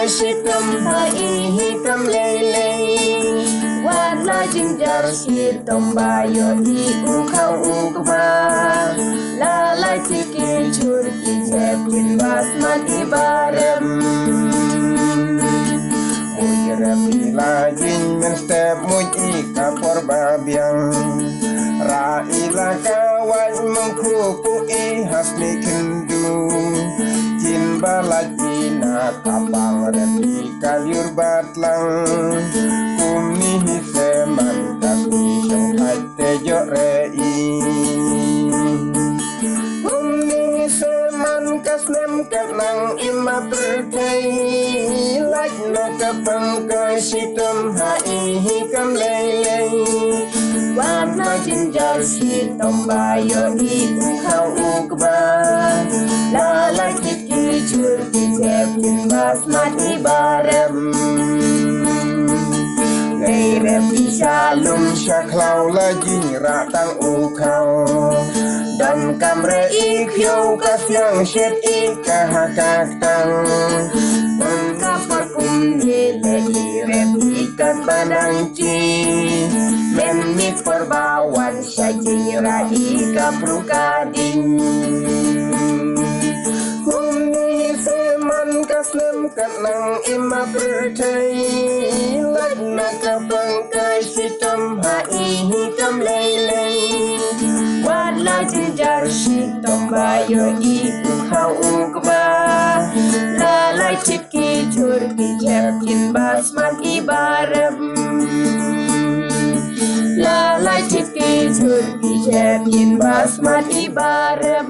cái sitam hai hitam lele wat la jinjar sitam bayo di ukau ukba la la tiki chur ki jepin basman ibarem mui lajin men step mui ika porba biang ra ila kawan mengkuku i hasni kendu jin balajina kapang repi kaliur batlang kumi hiseman kasni syongkai tejo rei kumi hiseman kasnem kenang ima pertai lajna kapang kasitam hai hikam lele warna jinjar sitam bayo di ukau ukba lala kiki jur ki jepin basmat ibarem ngerem shalom syaklau lagi ratang ukau dan kamre ikyo kasyang syet ikahakatang mengkapar kumye lehirem ikan banangci Memik perbawan syajira ika prukading Kumi seman kaslem kanang ima percay Lagna kapang kasitam hai hitam lele Wadla jinjar sitam bayo ibu kau ukba Lalai ciki jurki jepin basman ibarem Lalai ciki jurki jepin basmat ibarem